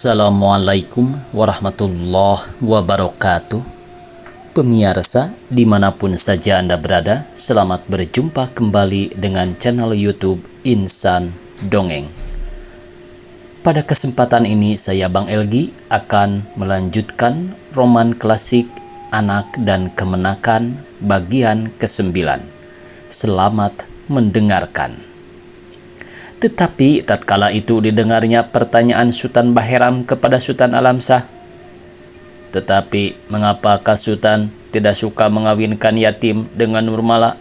Assalamualaikum warahmatullahi wabarakatuh. Pemirsa dimanapun saja Anda berada, selamat berjumpa kembali dengan channel YouTube Insan Dongeng. Pada kesempatan ini saya Bang Elgi akan melanjutkan roman klasik Anak dan Kemenakan bagian ke-9. Selamat mendengarkan. Tetapi tatkala itu didengarnya pertanyaan Sultan Baheram kepada Sultan Alamsyah. Tetapi mengapakah Sultan tidak suka mengawinkan yatim dengan Nurmala?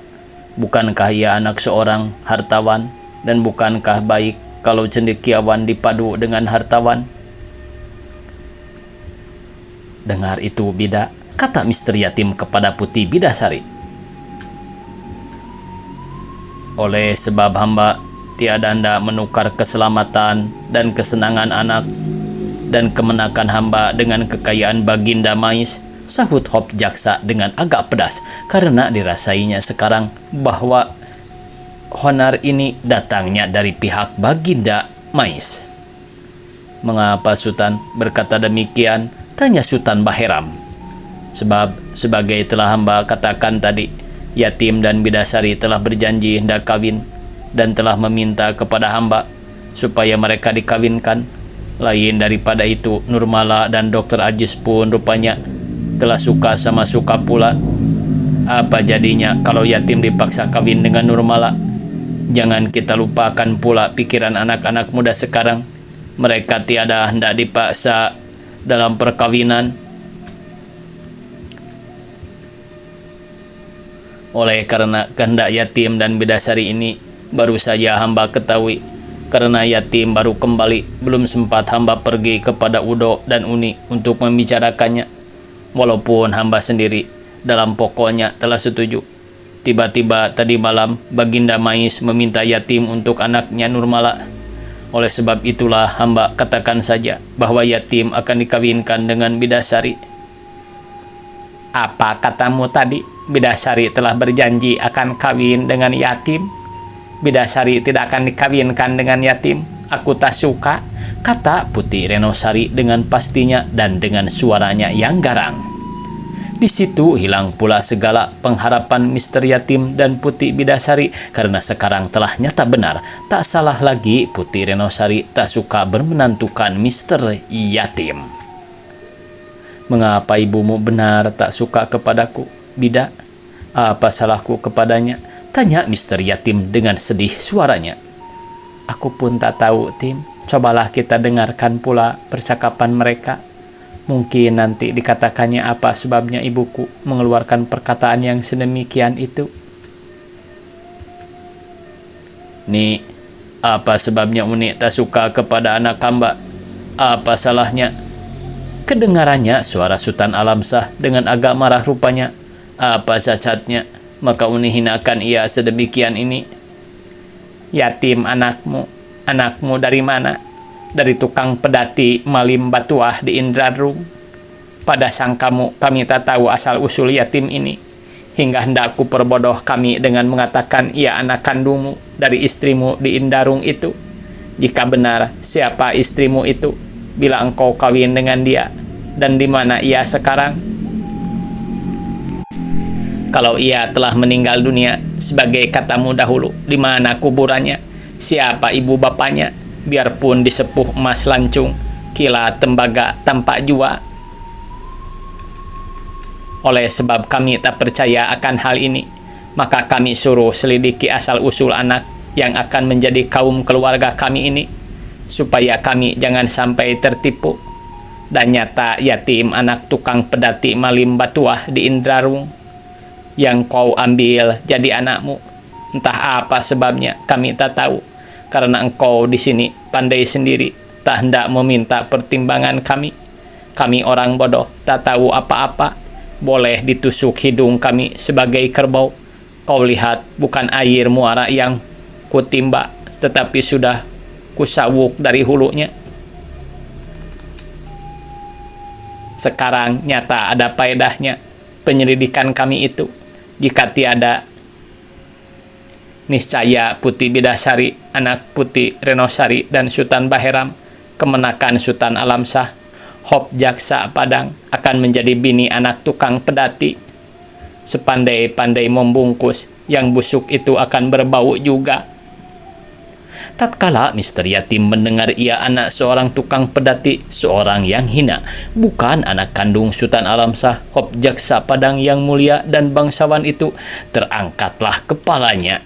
Bukankah ia anak seorang hartawan? Dan bukankah baik kalau cendekiawan dipadu dengan hartawan? Dengar itu Bida, kata Mister Yatim kepada Putih Bidasari. Oleh sebab hamba tiada hendak menukar keselamatan dan kesenangan anak dan kemenakan hamba dengan kekayaan Baginda Mais, sahut Hop Jaksa dengan agak pedas karena dirasainya sekarang bahwa honor ini datangnya dari pihak Baginda Mais. Mengapa Sultan berkata demikian? Tanya Sultan Baheram. Sebab sebagai telah hamba katakan tadi, Yatim dan Bidasari telah berjanji hendak kawin dan telah meminta kepada hamba supaya mereka dikawinkan. Lain daripada itu, Nurmala dan Dr. Ajis pun rupanya telah suka sama suka pula. Apa jadinya kalau Yatim dipaksa kawin dengan Nurmala? Jangan kita lupakan pula pikiran anak-anak muda sekarang. Mereka tiada hendak dipaksa dalam perkawinan. Oleh karena kehendak Yatim dan Bidasari ini baru saja hamba ketahui. Karena Yatim baru kembali, belum sempat hamba pergi kepada Udo dan Uni untuk membicarakannya. Walaupun hamba sendiri dalam pokoknya telah setuju. Tiba-tiba tadi malam Baginda Mais meminta Yatim untuk anaknya Nurmala. Oleh sebab itulah hamba katakan saja bahwa Yatim akan dikawinkan dengan Bidasari. Apa katamu tadi? Bidasari telah berjanji akan kawin dengan Yatim. Bidasari tidak akan dikawinkan dengan Yatim. Aku tak suka, kata Putih Renosari dengan pastinya dan dengan suaranya yang garang. Di situ hilang pula segala pengharapan Mister Yatim dan Putih Bidasari karena sekarang telah nyata benar, tak salah lagi Putih Renosari tak suka bermenantukan Mister Yatim. Mengapa ibumu benar tak suka kepadaku, Bida? Apa salahku kepadanya? Tanya Mister Yatim dengan sedih suaranya. Aku pun tak tahu, Tim. Cobalah kita dengarkan pula percakapan mereka. Mungkin nanti dikatakannya apa sebabnya ibuku mengeluarkan perkataan yang sedemikian itu. Nih, apa sebabnya Uni tak suka kepada anak hamba? Apa salahnya? Kedengarannya suara Sultan Alamsyah dengan agak marah rupanya. Apa cacatnya? Maka Uni hinakan ia sedemikian ini. Yatim anakmu dari mana? Dari tukang pedati Malim Batuah di Indrarung. Pada sangkamu kami tak tahu asal usul Yatim ini, hingga hendak ku perbodoh kami dengan mengatakan ia anak kandungmu dari istrimu di Indrarung itu. Jika benar, siapa istrimu itu? Bila engkau kawin dengan dia, dan di mana ia sekarang? Kalau ia telah meninggal dunia, sebagai katamu dahulu, di mana kuburannya? Siapa ibu bapaknya? Biarpun disepuh emas lancung, kila tembaga tampak jua. Oleh sebab kami tak percaya akan hal ini, maka kami suruh selidiki asal-usul anak yang akan menjadi kaum keluarga kami ini, supaya kami jangan sampai tertipu. Dan nyata Yatim anak tukang pedati Malim Batuah di Indrarung yang kau ambil jadi anakmu. Entah apa sebabnya, kami tak tahu. Karena engkau di sini pandai sendiri, tak hendak meminta pertimbangan kami. Kami orang bodoh, tak tahu apa-apa. Boleh ditusuk hidung kami sebagai kerbau. Kau lihat, bukan air muara yang kutimba, tetapi sudah kusawuk dari hulunya. Sekarang nyata ada faedahnya penyelidikan kami itu. Jika tiada, niscaya Putih Bidasari, anak Putih Renosari dan Sultan Baheram kemenakan Sultan Alamsyah, Hop Jaksa Padang akan menjadi bini anak tukang pedati. Sepandai-pandai membungkus, yang busuk itu akan berbau juga. Tatkala Mr. Yatim mendengar ia anak seorang tukang pedati, seorang yang hina, bukan anak kandung Sultan Alamsyah, Hop Jaksa Padang yang mulia dan bangsawan itu, terangkatlah kepalanya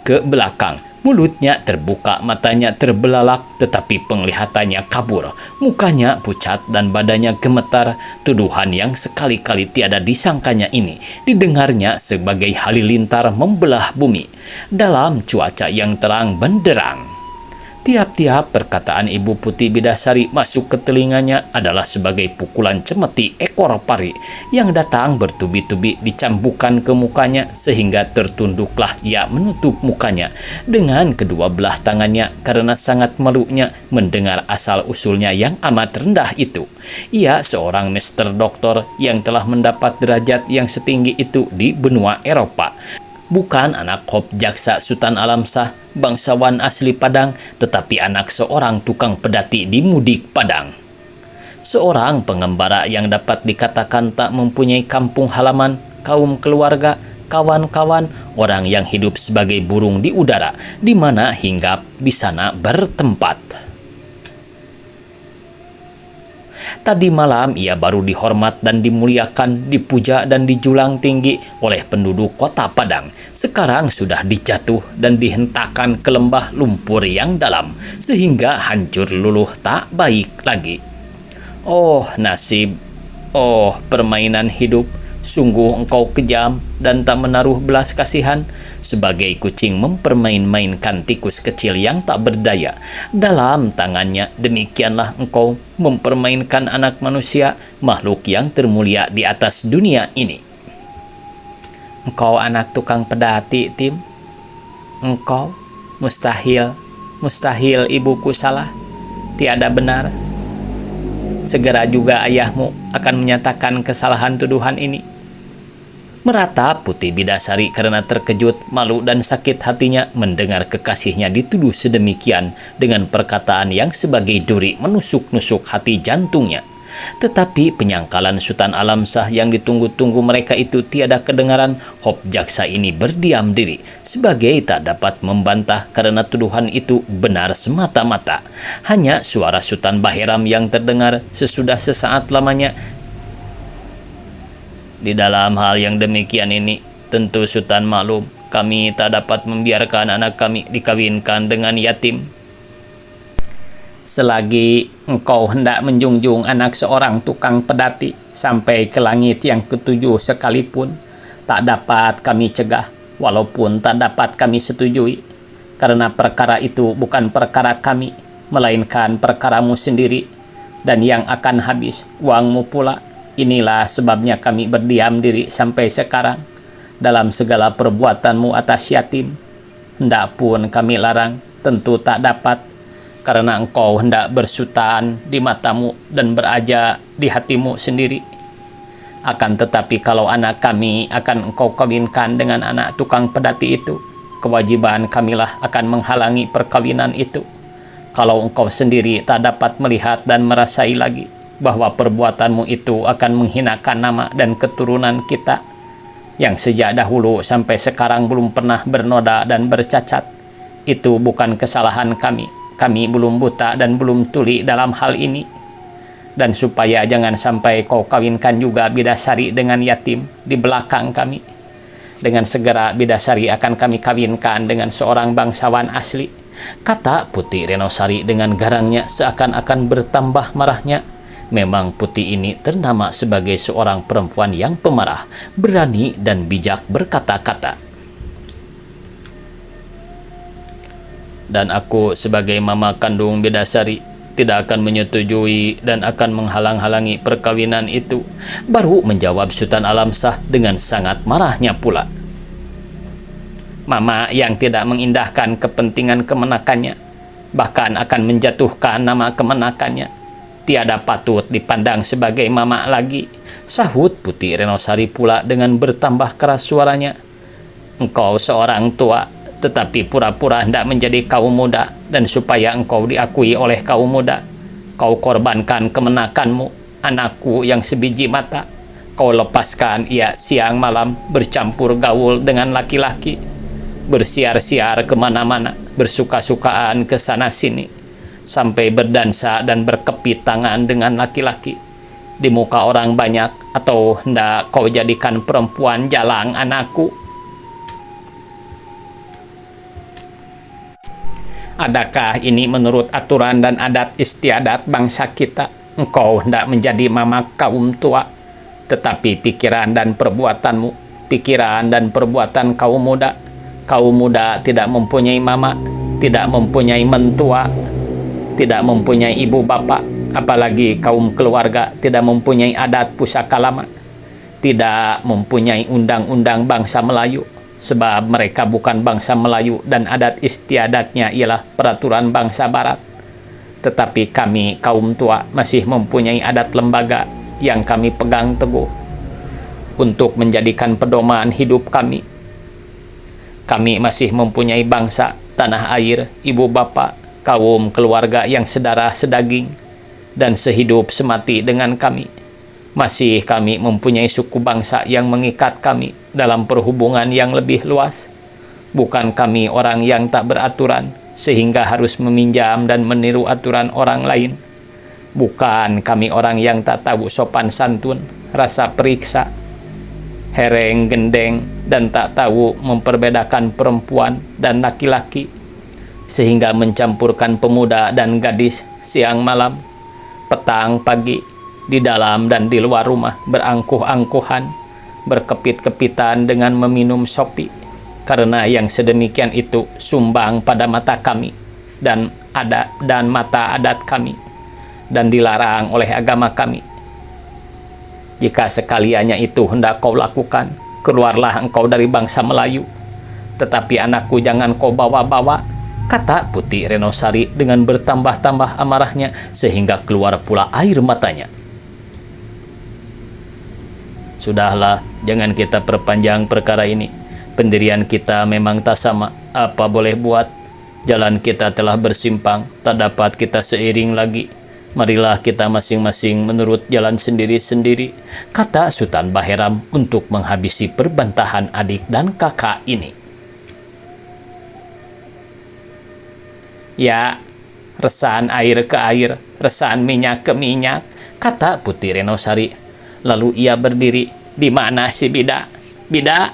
ke belakang. Mulutnya terbuka, matanya terbelalak, tetapi penglihatannya kabur. Mukanya pucat dan badannya gemetar. Tuduhan yang sekali-kali tiada disangkanya ini didengarnya sebagai halilintar membelah bumi. Dalam cuaca yang terang benderang, tiap-tiap perkataan Ibu Putih Bidasari masuk ke telinganya adalah sebagai pukulan cemeti ekor pari yang datang bertubi-tubi dicambukan ke mukanya, sehingga tertunduklah ia menutup mukanya dengan kedua belah tangannya karena sangat malunya mendengar asal-usulnya yang amat rendah itu. Ia seorang Mr. Doktor yang telah mendapat derajat yang setinggi itu di benua Eropa. Bukan anak Hop Jaksa Sultan Alamsyah, bangsawan asli Padang, tetapi anak seorang tukang pedati di Mudik Padang. Seorang pengembara yang dapat dikatakan tak mempunyai kampung halaman, kaum keluarga, kawan-kawan, orang yang hidup sebagai burung di udara, di mana hinggap di sana bertempat. Tadi malam ia baru dihormat dan dimuliakan, dipuja dan dijulang tinggi oleh penduduk kota Padang. Sekarang sudah dijatuh dan dihentakkan ke lembah lumpur yang dalam, sehingga hancur luluh tak baik lagi. Oh nasib, oh permainan hidup, sungguh engkau kejam dan tak menaruh belas kasihan, sebagai kucing mempermain-mainkan tikus kecil yang tak berdaya dalam tangannya. Demikianlah engkau mempermainkan anak manusia, makhluk yang termulia di atas dunia ini. Engkau anak tukang pedati, Tim. Engkau mustahil ibuku salah, tiada benar. Segera juga ayahmu akan menyatakan kesalahan tuduhan ini. Meratap Putih Bidasari karena terkejut, malu dan sakit hatinya mendengar kekasihnya dituduh sedemikian dengan perkataan yang sebagai duri menusuk-nusuk hati jantungnya. Tetapi penyangkalan Sultan Alamsyah yang ditunggu-tunggu mereka itu tiada kedengaran. Hop Jaksa ini berdiam diri sebagai tak dapat membantah karena tuduhan itu benar semata-mata. Hanya suara Sultan Bahiram yang terdengar sesudah sesaat lamanya. Di dalam hal yang demikian ini, tentu Sultan maklum, kami tak dapat membiarkan anak kami dikawinkan dengan yatim. Selagi engkau hendak menjunjung anak seorang tukang pedati sampai ke langit yang ketujuh sekalipun, tak dapat kami cegah, walaupun tak dapat kami setujui, karena perkara itu bukan perkara kami, melainkan perkaramu sendiri, dan yang akan habis uangmu pula. Inilah sebabnya kami berdiam diri sampai sekarang dalam segala perbuatanmu atas yatim. Hendak pun kami larang, tentu tak dapat, karena engkau hendak bersutan di matamu dan beraja di hatimu sendiri. Akan tetapi kalau anak kami akan engkau kawinkan dengan anak tukang pedati itu, kewajiban kamilah akan menghalangi perkawinan itu. Kalau engkau sendiri tak dapat melihat dan merasai lagi bahwa perbuatanmu itu akan menghinakan nama dan keturunan kita yang sejak dahulu sampai sekarang belum pernah bernoda dan bercacat. Itu bukan kesalahan kami. Kami belum buta dan belum tuli dalam hal ini. Dan supaya jangan sampai kau kawinkan juga Bidasari dengan yatim di belakang kami, dengan segera Bidasari akan kami kawinkan dengan seorang bangsawan asli, kata Putih Renosari dengan garangnya seakan-akan bertambah marahnya. Memang Putih ini ternama sebagai seorang perempuan yang pemarah, berani dan bijak berkata-kata. Dan aku sebagai mama kandung Bidasari tidak akan menyetujui dan akan menghalang-halangi perkawinan itu, baru menjawab Sultan Alamsyah dengan sangat marahnya pula. Mama yang tidak mengindahkan kepentingan kemenakannya, bahkan akan menjatuhkan nama kemenakannya, tiada patut dipandang sebagai mama lagi, sahut Putih Renosari pula dengan bertambah keras suaranya. Engkau seorang tua, tetapi pura-pura hendak menjadi kaum muda dan supaya engkau diakui oleh kaum muda, kau korbankan kemenakanmu, anakku yang sebiji mata. Kau lepaskan ia siang malam bercampur gaul dengan laki-laki, bersiar-siar kemana-mana, bersuka-sukaan ke sana sini, sampai berdansa dan berkepit tangan dengan laki-laki di muka orang banyak. Atau hendak kau jadikan perempuan jalang anakku? Adakah ini menurut aturan dan adat istiadat bangsa kita? Engkau hendak menjadi mama kaum tua, tetapi pikiran dan perbuatanmu, pikiran dan perbuatan kaum muda tidak mempunyai mama, tidak mempunyai mentua, tidak mempunyai ibu bapak, apalagi kaum keluarga, tidak mempunyai adat pusaka lama, tidak mempunyai undang-undang bangsa Melayu, sebab mereka bukan bangsa Melayu dan adat istiadatnya ialah peraturan bangsa Barat. Tetapi kami kaum tua masih mempunyai adat lembaga yang kami pegang teguh untuk menjadikan pedoman hidup kami. Kami masih mempunyai bangsa, tanah air, ibu bapa, kaum keluarga yang sedarah sedaging dan sehidup semati dengan kami. Masih kami mempunyai suku bangsa yang mengikat kami dalam perhubungan yang lebih luas. Bukan kami orang yang tak beraturan sehingga harus meminjam dan meniru aturan orang lain. Bukan kami orang yang tak tahu sopan santun, rasa periksa, hereng gendeng, dan tak tahu memperbedakan perempuan dan laki-laki, sehingga mencampurkan pemuda dan gadis siang malam, petang pagi, di dalam dan di luar rumah, berangkuh-angkuhan, berkepit-kepitan dengan meminum sopi, karena yang sedemikian itu sumbang pada mata kami dan mata adat kami, dan dilarang oleh agama kami. Jika sekaliannya itu hendak kau lakukan, keluarlah engkau dari bangsa Melayu. Tetapi anakku jangan kau bawa-bawa, kata Putih Renosari dengan bertambah-tambah amarahnya sehingga keluar pula air matanya. Sudahlah, jangan kita perpanjang perkara ini. Pendirian kita memang tak sama, apa boleh buat. Jalan kita telah bersimpang, tak dapat kita seiring lagi. Marilah kita masing-masing menurut jalan sendiri-sendiri, kata Sultan Baheram untuk menghabisi perbantahan adik dan kakak ini. Ya, resahan air ke air, resahan minyak ke minyak, kata Putih Renosari. Lalu ia berdiri. Di mana si Bida? Bida?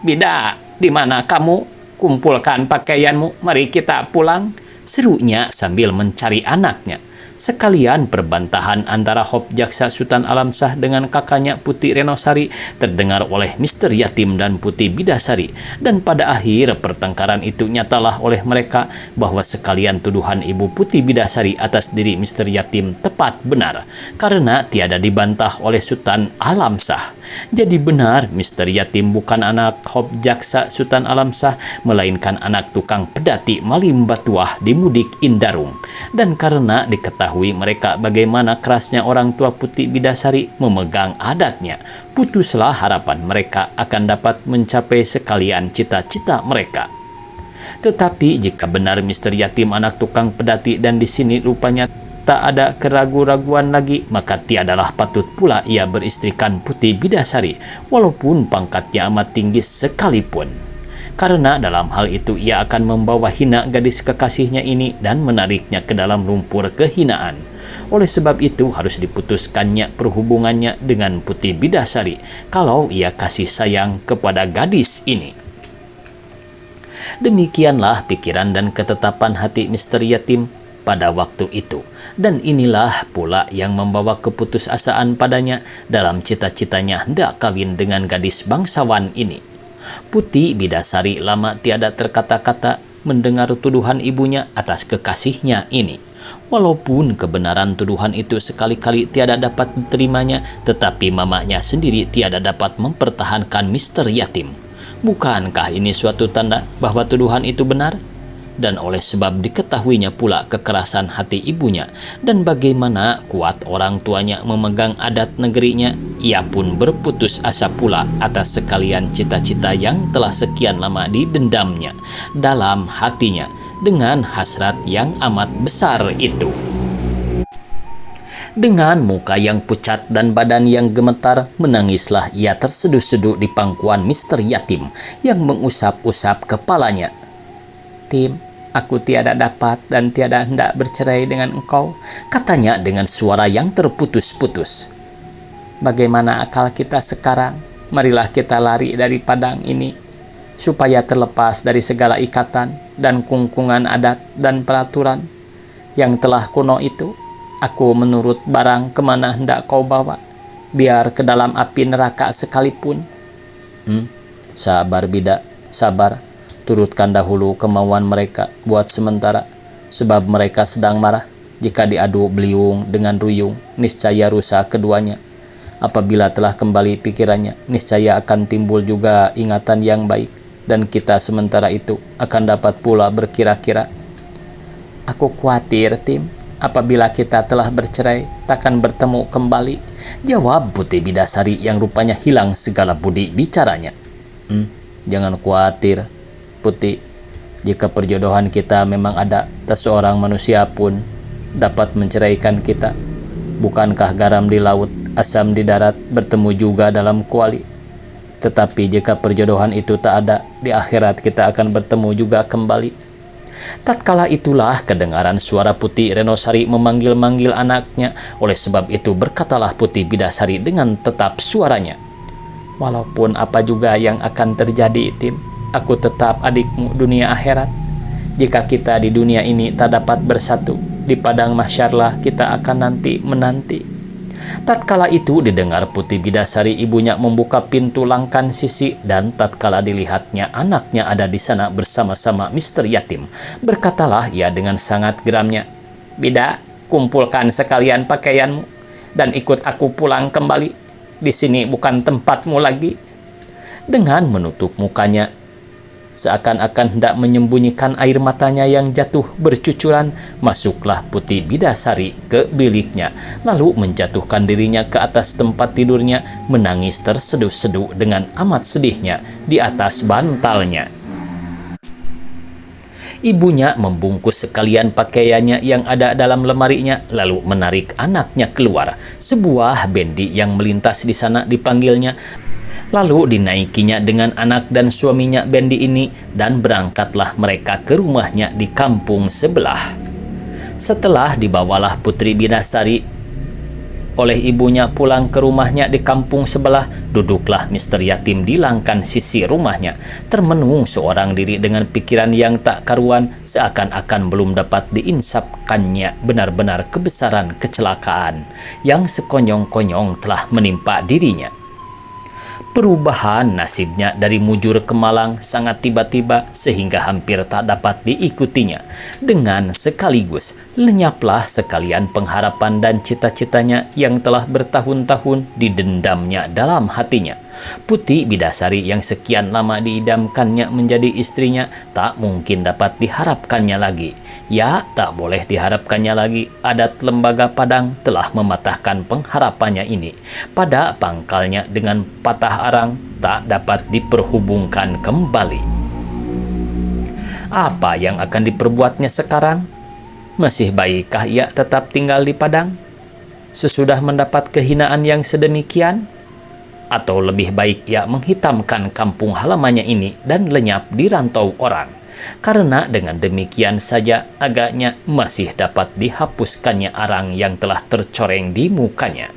Bida, di mana kamu? Kumpulkan pakaianmu, mari kita pulang, serunya sambil mencari anaknya. Sekalian perbantahan antara Hop Jaksa Sultan Alamsyah dengan kakaknya Putih Renosari terdengar oleh Mister Yatim dan Putih Bidasari, dan pada akhir pertengkaran itu nyatalah oleh mereka bahwa sekalian tuduhan Ibu Putih Bidasari atas diri Mister Yatim tepat benar, karena tiada dibantah oleh Sultan Alamsyah. Jadi benar Mister Yatim bukan anak Hop Jaksa Sultan Alamsyah, melainkan anak tukang pedati Malim Batuah di Mudik Indarung. Dan karena diketahui mereka bagaimana kerasnya orang tua Putih Bidasari memegang adatnya, putuslah harapan mereka akan dapat mencapai sekalian cita-cita mereka. Tetapi jika benar Mister Yatim anak tukang pedati dan di sini rupanya tak ada keraguan-raguan lagi, maka tiadalah patut pula ia beristrikan Putih Bidasari, walaupun pangkatnya amat tinggi sekalipun. Karena dalam hal itu ia akan membawa hina gadis kekasihnya ini dan menariknya ke dalam lumpur kehinaan. Oleh sebab itu harus diputuskannya perhubungannya dengan Putih Bidasari kalau ia kasih sayang kepada gadis ini. Demikianlah pikiran dan ketetapan hati Mister Yatim pada waktu itu, dan inilah pula yang membawa keputusasaan padanya dalam cita-citanya hendak kawin dengan gadis bangsawan ini. Putih Bidasari lama tiada terkata-kata mendengar tuduhan ibunya atas kekasihnya ini. Walaupun kebenaran tuduhan itu sekali-kali tiada dapat diterimanya, tetapi mamanya sendiri tiada dapat mempertahankan Mister Yatim. Bukankah ini suatu tanda bahwa tuduhan itu benar? Dan oleh sebab diketahuinya pula kekerasan hati ibunya dan bagaimana kuat orang tuanya memegang adat negerinya, ia pun berputus asa pula atas sekalian cita-cita yang telah sekian lama didendamnya dalam hatinya, dengan hasrat yang amat besar itu. Dengan muka yang pucat dan badan yang gemetar, menangislah ia terseduh-seduh di pangkuan Mr. Yatim yang mengusap-usap kepalanya. "Tim, aku tiada dapat dan tiada hendak bercerai dengan engkau," katanya dengan suara yang terputus-putus. "Bagaimana akal kita sekarang? Marilah kita lari dari padang ini, supaya terlepas dari segala ikatan dan kungkungan adat dan peraturan yang telah kuno itu. Aku menurut barang kemana hendak kau bawa, biar ke dalam api neraka sekalipun." Sabar bidak, sabar. Turutkan dahulu kemauan mereka buat sementara, sebab mereka sedang marah. Jika diadu beliung dengan ruyung, niscaya rusak keduanya. Apabila telah kembali pikirannya, niscaya akan timbul juga ingatan yang baik, dan kita sementara itu akan dapat pula berkira-kira. "Aku khawatir, Tim, apabila kita telah bercerai, takkan bertemu kembali," jawab Putih Bidasari yang rupanya hilang segala budi bicaranya. Jangan khawatir, Putih. Jika perjodohan kita memang ada, tak seorang manusia pun dapat menceraikan kita. Bukankah garam di laut, asam di darat bertemu juga dalam kuali? Tetapi jika perjodohan itu tak ada, di akhirat kita akan bertemu juga kembali. Tatkala itulah kedengaran suara Putih Renosari memanggil-manggil anaknya. Oleh sebab itu berkatalah Putih Bidasari dengan tetap suaranya, "Walaupun apa juga yang akan terjadi, Tim, aku tetap adikmu dunia akhirat. Jika kita di dunia ini tak dapat bersatu, di padang mahsyarlah kita akan nanti menanti." Tatkala itu didengar Putih Bidasari, ibunya membuka pintu langkan sisi, dan tatkala dilihatnya anaknya ada di sana bersama-sama Mr. Yatim, berkatalah ia dengan sangat geramnya, "Bida, kumpulkan sekalian pakaianmu dan ikut aku pulang kembali. Di sini bukan tempatmu lagi." Dengan menutup mukanya, seakan-akan hendak menyembunyikan air matanya yang jatuh bercucuran, masuklah Putih Bidasari ke biliknya, lalu menjatuhkan dirinya ke atas tempat tidurnya, menangis terseduh-seduh dengan amat sedihnya di atas bantalnya. Ibunya membungkus sekalian pakaiannya yang ada dalam lemarinya, lalu menarik anaknya keluar. Sebuah bendi yang melintas di sana dipanggilnya, lalu dinaikinya dengan anak dan suaminya bendi ini, dan berangkatlah mereka ke rumahnya di kampung sebelah. Setelah dibawalah Putri Bidasari oleh ibunya pulang ke rumahnya di kampung sebelah, duduklah Mr. Yatim di langkan sisi rumahnya, termenung seorang diri dengan pikiran yang tak karuan, seakan-akan belum dapat diinsapkannya benar-benar kebesaran kecelakaan yang sekonyong-konyong telah menimpa dirinya. Perubahan nasibnya dari mujur ke malang sangat tiba-tiba sehingga hampir tak dapat diikutinya. Dengan sekaligus lenyaplah sekalian pengharapan dan cita-citanya yang telah bertahun-tahun didendamnya dalam hatinya. Putih Bidasari yang sekian lama diidamkannya menjadi istrinya tak mungkin dapat diharapkannya lagi. Ya, tak boleh diharapkannya lagi. Adat lembaga Padang telah mematahkan pengharapannya ini. Pada pangkalnya dengan patah arang tak dapat diperhubungkan kembali. Apa yang akan diperbuatnya sekarang? Masih baikkah ia tetap tinggal di Padang sesudah mendapat kehinaan yang sedemikian? Atau lebih baik ia menghitamkan kampung halamannya ini dan lenyap di rantau orang? Karena dengan demikian saja agaknya masih dapat dihapuskannya arang yang telah tercoreng di mukanya.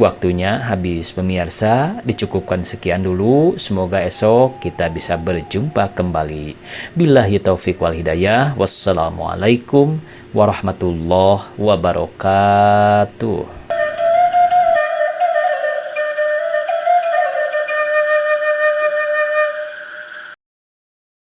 Waktunya habis pemirsa, dicukupkan sekian dulu. Semoga esok kita bisa berjumpa kembali. Billahi taufiq wal hidayah. Wassalamualaikum warahmatullahi wabarakatuh.